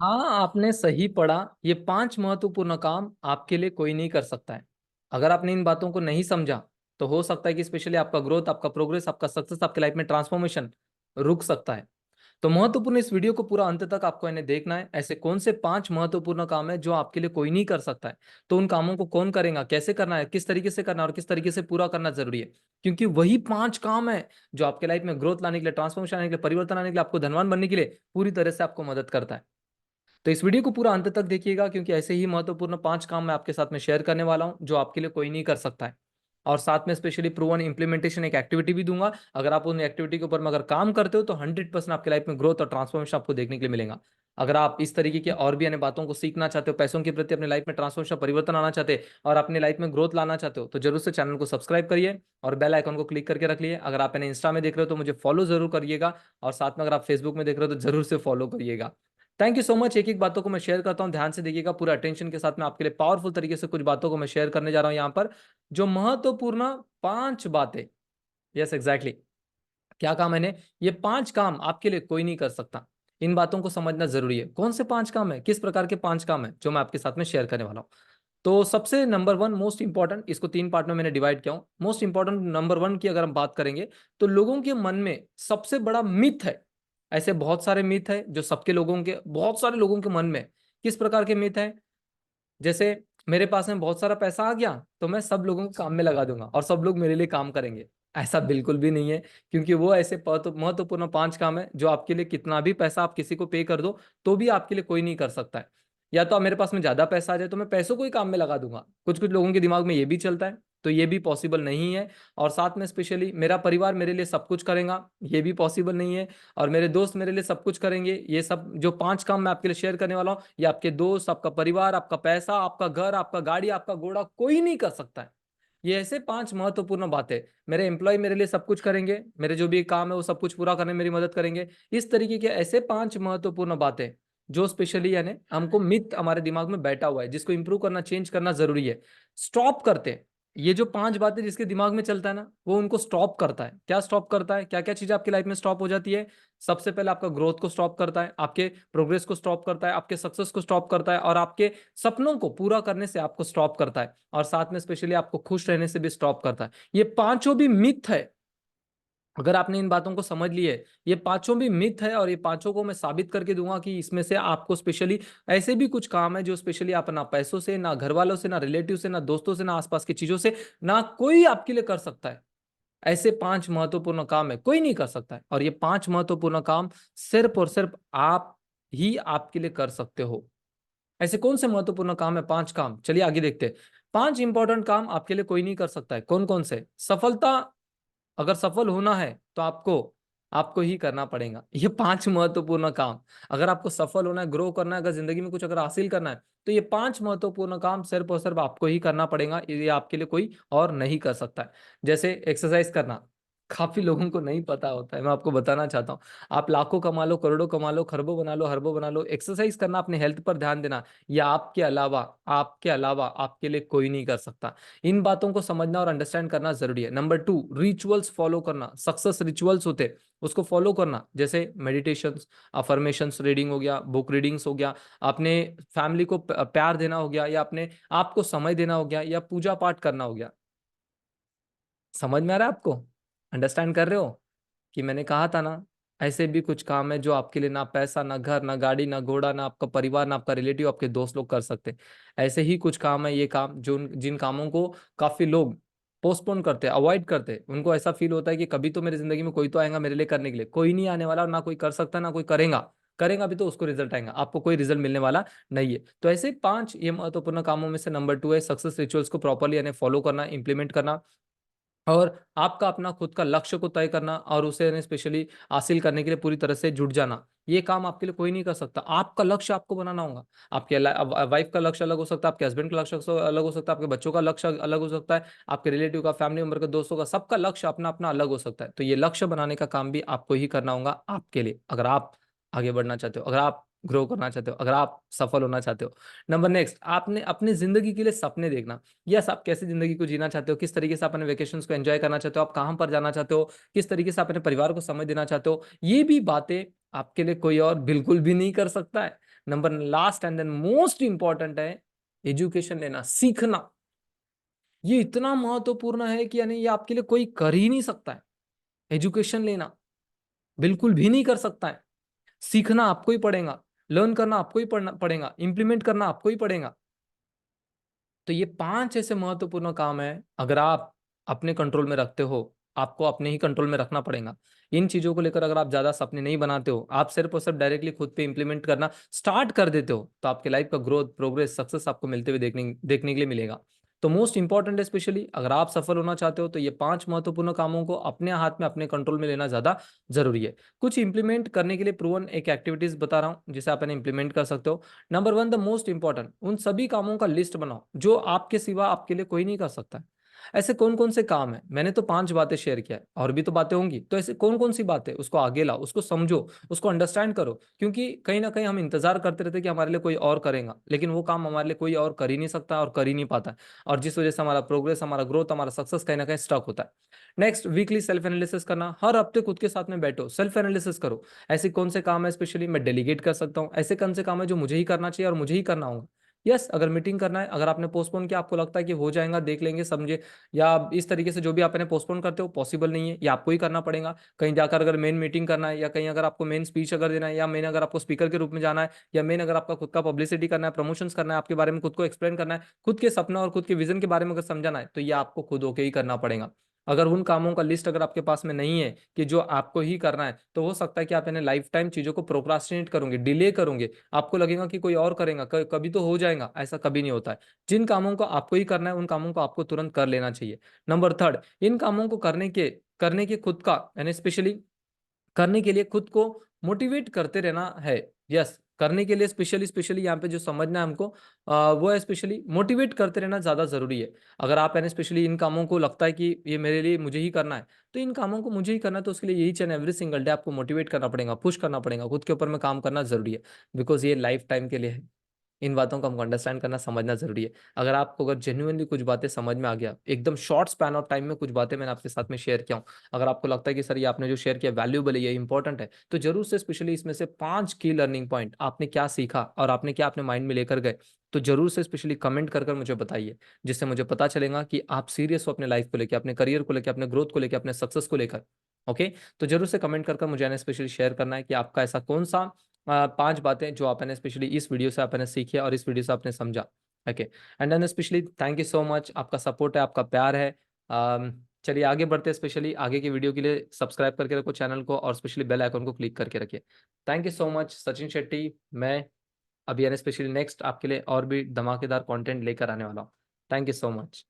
हाँ, आपने सही पढ़ा। ये 5 महत्वपूर्ण काम आपके लिए कोई नहीं कर सकता है। अगर आपने इन बातों को नहीं समझा तो हो सकता है कि स्पेशली आपका ग्रोथ, आपका प्रोग्रेस, आपका सक्सेस, आपके लाइफ में ट्रांसफॉर्मेशन रुक सकता है। तो महत्वपूर्ण इस वीडियो को पूरा अंत तक आपको इन्हें देखना है। ऐसे कौन से 5 महत्वपूर्ण काम है जो आपके लिए कोई नहीं कर सकता है, तो उन कामों को कौन करेगा, कैसे करना है, किस तरीके से करना है और किस तरीके से पूरा करना जरूरी है। क्योंकि वही 5 काम है जो आपके लाइफ में ग्रोथ लाने के लिए, ट्रांसफॉर्मेशन आने के लिए, परिवर्तन आने के लिए, आपको धनवान बनने के लिए पूरी तरह से आपको मदद करता है। तो इस वीडियो को पूरा अंत तक देखिएगा, क्योंकि ऐसे ही महत्वपूर्ण 5 काम मैं आपके साथ में शेयर करने वाला हूं जो आपके लिए कोई नहीं कर सकता है। और साथ में स्पेशली प्रूवन इंप्लीमेंटेशन एक एक्टिविटी भी दूंगा। अगर आप उन एक्टिविटी के ऊपर में अगर काम करते हो तो 100% आपके लाइफ में ग्रोथ और ट्रांसफॉर्मेशन आपको देखने के लिए मिलेगा। अगर आप इस तरीके के और भी अन्य बातों को सीखना चाहते हो, पैसों के प्रति अपने लाइफ में ट्रांसफॉर्मेशन परिवर्तन आना चाहते हैं और अपनी लाइफ में ग्रोथ लाना चाहते हो, तो जरूर से चैनल को सब्सक्राइब करिए और बेल आइकन को क्लिक करके रख लिए। अगर आप इन्हें इंस्टा में देख रहे हो तो मुझे फॉलो जरूर करिएगा, और साथ में अगर आप फेसबुक में देख रहे हो तो जरूर से फॉलो करिएगा। Thank you so much. एक एक बातों को मैं शेयर करता हूं, ध्यान से देखिएगा, पूरा अटेंशन के साथ में आपके लिए पावरफुल तरीके से कुछ बातों को मैं शेयर करने जा रहा हूं यहाँ पर। जो महत्वपूर्ण 5 बातें, यस एग्जैक्टली, क्या कहा मैंने, ये 5 काम आपके लिए कोई नहीं कर सकता। इन बातों को समझना जरूरी है। कौन से 5 काम है, किस प्रकार के 5 काम है जो मैं आपके साथ में शेयर करने वाला हूं। तो सबसे नंबर 1 मोस्ट इंपॉर्टेंट, इसको 3 पार्ट में मैंने डिवाइड किया हूं। मोस्ट इंपॉर्टेंट नंबर 1 की अगर हम बात करेंगे तो लोगों के मन में सबसे बड़ा मिथ है। ऐसे बहुत सारे मिथ है जो सबके लोगों के, बहुत सारे लोगों के मन में। किस प्रकार के मिथ है? जैसे मेरे पास में बहुत सारा पैसा आ गया तो मैं सब लोगों को काम में लगा दूंगा और सब लोग मेरे लिए काम करेंगे। ऐसा बिल्कुल भी नहीं है, क्योंकि वो ऐसे महत्वपूर्ण 5 काम है जो आपके लिए कितना भी पैसा आप किसी को पे कर दो तो भी आपके लिए कोई नहीं कर सकता है। या तो मेरे पास में ज्यादा पैसा आ जाए तो मैं पैसों को ही काम में लगा दूंगा, कुछ कुछ लोगों के दिमाग में ये भी चलता है, तो ये भी पॉसिबल नहीं है। और साथ में स्पेशली मेरा परिवार मेरे लिए सब कुछ करेगा, ये भी पॉसिबल नहीं है। और मेरे दोस्त मेरे लिए सब कुछ करेंगे, ये सब जो 5 काम मैं आपके लिए शेयर करने वाला हूँ, ये आपके दोस्त, आपका परिवार, आपका पैसा, आपका घर, आपका गाड़ी, आपका घोड़ा कोई नहीं कर सकता है। ये ऐसे 5 महत्वपूर्ण बातें। मेरे एम्प्लॉय मेरे लिए सब कुछ करेंगे, मेरे जो भी काम है वो सब कुछ पूरा करने में मेरी मदद करेंगे। इस तरीके के ऐसे 5 महत्वपूर्ण बातें जो स्पेशली यानी हमको मिथ हमारे दिमाग में बैठा हुआ है, जिसको इंप्रूव करना, चेंज करना जरूरी है। स्टॉप करते हैं। ये जो 5 बातें जिसके दिमाग में चलता है ना, वो उनको स्टॉप करता है। क्या स्टॉप करता है, क्या क्या चीजें आपकी लाइफ में स्टॉप हो जाती है? सबसे पहले आपका ग्रोथ को स्टॉप करता है, आपके प्रोग्रेस को स्टॉप करता है, आपके सक्सेस को स्टॉप करता है, और आपके सपनों को पूरा करने से आपको स्टॉप करता है, और साथ में स्पेशली आपको खुश रहने से भी स्टॉप करता है। ये पांचों भी मिथ है। अगर आपने इन बातों को समझ लिए, ये पांचों भी मिथ है, और ये पांचों को मैं साबित करके दूंगा कि इसमें से आपको स्पेशली ऐसे भी कुछ काम है जो स्पेशली आप ना पैसों से, ना घर वालों से, ना रिलेटिव से, ना दोस्तों से, ना आसपास की चीजों से, ना कोई आपके लिए कर सकता है। ऐसे 5 महत्वपूर्ण काम है, कोई नहीं कर सकता है, और ये 5 महत्वपूर्ण काम सिर्फ और सिर्फ आप ही आपके लिए कर सकते हो। ऐसे कौन से महत्वपूर्ण काम है? 5 काम, चलिए आगे देखते हैं। 5 इंपॉर्टेंट काम आपके लिए कोई नहीं कर सकता है। कौन कौन से? सफलता, अगर सफल होना है तो आपको आपको ही करना पड़ेगा ये 5 महत्वपूर्ण काम। अगर आपको सफल होना है, ग्रो करना है, अगर जिंदगी में कुछ अगर हासिल करना है, तो ये 5 महत्वपूर्ण काम सिर्फ और सिर्फ आपको ही करना पड़ेगा। ये आपके लिए कोई और नहीं कर सकता है। जैसे एक्सरसाइज करना, काफी लोगों को नहीं पता होता है, मैं आपको बताना चाहता हूँ। आप लाखों कमा लो, करोड़ों कमा लो, खरबों बना लो, हरबों बना लो, एक्सरसाइज करना, अपने हेल्थ पर ध्यान देना, या आपके अलावा आपके लिए कोई नहीं कर सकता। इन बातों को समझना और अंडरस्टैंड करना जरूरी है। नंबर 2, रिचुअल्स फॉलो करना। सक्सेस रिचुअल्स होते, उसको फॉलो करना, जैसे मेडिटेशन, अफर्मेशंस रीडिंग हो गया, बुक रीडिंग्स हो गया, अपने फैमिली को प्यार देना हो गया, या अपने आप को समय देना हो गया, या पूजा पाठ करना हो गया। समझ में आ रहा है आपको? अंडरस्टैंड कर रहे हो कि मैंने कहा था ना, ऐसे भी कुछ काम है जो आपके लिए ना पैसा, ना घर, ना गाड़ी, ना घोड़ा, ना आपका परिवार, ना आपका रिलेटिव, आपके दोस्त लोग कर सकते हैं। ऐसे ही कुछ काम है, ये काम जो जिन कामों को काफी लोग पोस्टपोन करते हैं, अवॉइड करते हैं। उनको ऐसा फील होता है कि कभी तो मेरी जिंदगी में कोई तो आएगा मेरे लिए करने के लिए, कोई नहीं आने वाला, और ना कोई कर सकता, ना कोई करेगा। करेगा भी तो उसको रिजल्ट आएगा, आपको कोई रिजल्ट मिलने वाला नहीं है। तो ऐसे 5 ये महत्वपूर्ण कामों में से नंबर 2 है सक्सेस रिचुअल्स को प्रॉपरली यानी फॉलो करना, इंप्लीमेंट करना, और आपका अपना खुद का लक्ष्य को तय करना और उसे स्पेशली हासिल करने के लिए पूरी तरह से जुट जाना। ये काम आपके लिए कोई नहीं कर सकता। आपका लक्ष्य आपको बनाना होगा। आपके वाइफ का लक्ष्य अलग हो सकता है, आपके हस्बैंड का लक्ष्य अलग हो सकता है, आपके बच्चों का लक्ष्य अलग हो सकता है, आपके रिलेटिव का, फैमिली मेंबर का, दोस्तों का, सबका लक्ष्य अपना अपना अलग हो सकता है। तो ये लक्ष्य बनाने का काम भी आपको ही करना होगा आपके लिए, अगर आप आगे बढ़ना चाहते हो, अगर आप ग्रो करना चाहते हो, अगर आप सफल होना चाहते हो। नंबर नेक्स्ट, आपने अपनी जिंदगी के लिए सपने देखना। यस, आप कैसी जिंदगी को जीना चाहते हो, किस तरीके से अपने वेकेशंस को एंजॉय करना चाहते हो, आप कहां पर जाना चाहते हो, किस तरीके से अपने परिवार को समय देना चाहते हो, ये भी बातें आपके लिए कोई और बिल्कुल भी नहीं कर सकता है। Number last and then most important है एजुकेशन लेना, सीखना। ये इतना महत्वपूर्ण है कि यानी ये आपके लिए कोई कर ही नहीं सकता है। एजुकेशन लेना बिल्कुल भी नहीं कर सकता है। सीखना आपको ही पड़ेगा, लर्न करना आपको ही पढ़ना पड़ेगा, इंप्लीमेंट करना आपको ही पड़ेगा। तो ये 5 ऐसे महत्वपूर्ण काम है, अगर आप अपने कंट्रोल में रखते हो, आपको अपने ही कंट्रोल में रखना पड़ेगा। इन चीजों को लेकर अगर आप ज्यादा सपने नहीं बनाते हो, आप सिर्फ और सिर्फ डायरेक्टली खुद पे इंप्लीमेंट करना स्टार्ट कर देते हो, तो आपके लाइफ का ग्रोथ, प्रोग्रेस, सक्सेस आपको मिलते हुए देखने के लिए मिलेगा। तो मोस्ट इंपॉर्टेंट है, स्पेशली अगर आप सफल होना चाहते हो, तो ये 5 महत्वपूर्ण कामों को अपने हाथ में, अपने कंट्रोल में लेना ज्यादा जरूरी है। कुछ इंप्लीमेंट करने के लिए प्रूवन एक एक्टिविटीज बता रहा हूं, जिसे आप इंप्लीमेंट कर सकते हो। नंबर 1, द मोस्ट इंपॉर्टेंट, उन सभी कामों का लिस्ट बनाओ जो आपके सिवा आपके लिए कोई नहीं कर सकता है। ऐसे कौन कौन से काम है, मैंने तो 5 बातें शेयर किया है, और भी तो बातें होंगी, तो ऐसे कौन कौन सी बातें, उसको आगे लाओ, उसको समझो, उसको अंडरस्टैंड करो। क्योंकि कहीं ना कहीं हम इंतजार करते रहते हैं कि हमारे लिए कोई और करेगा, लेकिन वो काम हमारे लिए कोई और कर ही नहीं सकता और कर ही नहीं पाता है, और जिस वजह से हमारा प्रोग्रेस, हमारा ग्रोथ, हमारा सक्सेस कहीं ना कहीं स्टक होता है। नेक्स्ट, वीकली सेल्फ एनालिसिस करना, हर हफ्ते खुद के साथ में बैठो, सेल्फ एनालिसिस करो। ऐसे कौन से काम है स्पेशली मैं डेलीगेट कर सकता हूँ, ऐसे कौन से काम है जो मुझे ही करना चाहिए और मुझे ही करना होगा। यस, अगर मीटिंग करना है, अगर आपने पोस्टपोन किया, आपको लगता है कि हो जाएगा, देख लेंगे, समझे, या इस तरीके से जो भी आपने पोस्टपोन करते हो पॉसिबल नहीं है, या आपको ही करना पड़ेगा। कहीं जाकर अगर मेन मीटिंग करना है, या कहीं अगर आपको मेन स्पीच अगर देना है, या मेन अगर आपको स्पीकर के रूप में जाना है, या मेन अगर आपका खुद का पब्लिसिटी करना है, प्रमोशंस करना है, आपके बारे में खुद को एक्सप्लेन करना है, खुद के सपना और खुद के विजन के बारे में अगर समझाना है, तो ये आपको खुद होके ही करना पड़ेगा। अगर उन कामों का लिस्ट अगर आपके पास में नहीं है कि जो आपको ही करना है, तो हो सकता है कि आप इन्हें लाइफ टाइम चीजों को प्रोक्रास्टिनेट करोगे, डिले करोगे, आपको लगेगा कि कोई और करेगा, कभी तो हो जाएगा, ऐसा कभी नहीं होता है। जिन कामों को आपको ही करना है, उन कामों को आपको तुरंत कर लेना चाहिए। नंबर 3, इन कामों को करने के खुद का यानी स्पेशली करने के लिए खुद को मोटिवेट करते रहना है। यस, करने के लिए स्पेशली स्पेशली यहाँ पे जो समझना है हमको, वो है स्पेशली मोटिवेट करते रहना ज्यादा जरूरी है। अगर आप यानी स्पेशली इन कामों को लगता है कि ये मेरे लिए मुझे ही करना है, तो इन कामों को मुझे ही करना है, तो उसके लिए each and every single day आपको मोटिवेट करना पड़ेगा, पुश करना पड़ेगा, खुद के ऊपर में काम करना जरूरी है। बिकॉज ये लाइफ टाइम के लिए है। इन बातों को हमको अंडरस्टैंड करना, समझना जरूरी है। अगर आपको अगर जेन्युइनली कुछ बातें समझ में आ गया, एकदम शॉर्ट स्पैन ऑफ टाइम में कुछ बातें मैंने आपके साथ में शेयर किया हूं, अगर आपको लगता है कि सर ये आपने जो शेयर किया वैल्यूबल है, ये इंपॉर्टेंट है, तो जरूर से स्पेशली इसमें से 5 की लर्निंग पॉइंट आपने क्या सीखा और आपने क्या अपने माइंड में लेकर गए, तो जरूर से स्पेशली कमेंट कर मुझे बताइए, जिससे मुझे पता चलेगा कि आप सीरियस हो अपने लाइफ को लेकर, अपने करियर को लेकर, अपने ग्रोथ को लेकर, अपने सक्सेस को लेकर। ओके, तो जरूर से कमेंट कर मुझे स्पेशली शेयर करना है कि आपका ऐसा कौन सा 5 बातें जो आपने स्पेशली इस वीडियो से आपने सीखी और इस वीडियो से आपने समझा। Okay, and then specially thank you so much, आपका सपोर्ट है, आपका प्यार है। चलिए आगे बढ़ते हैं, स्पेशली आगे की वीडियो के लिए सब्सक्राइब करके रखो चैनल को, और स्पेशली बेल आइकन को क्लिक करके रखिए। Thank you so much, Sachin Shetty. मैं अभी यानी स्पेशली नेक्स्ट आपके लिए और भी धमाकेदार कंटेंट लेकर आने वाला हूँ। Thank you so much.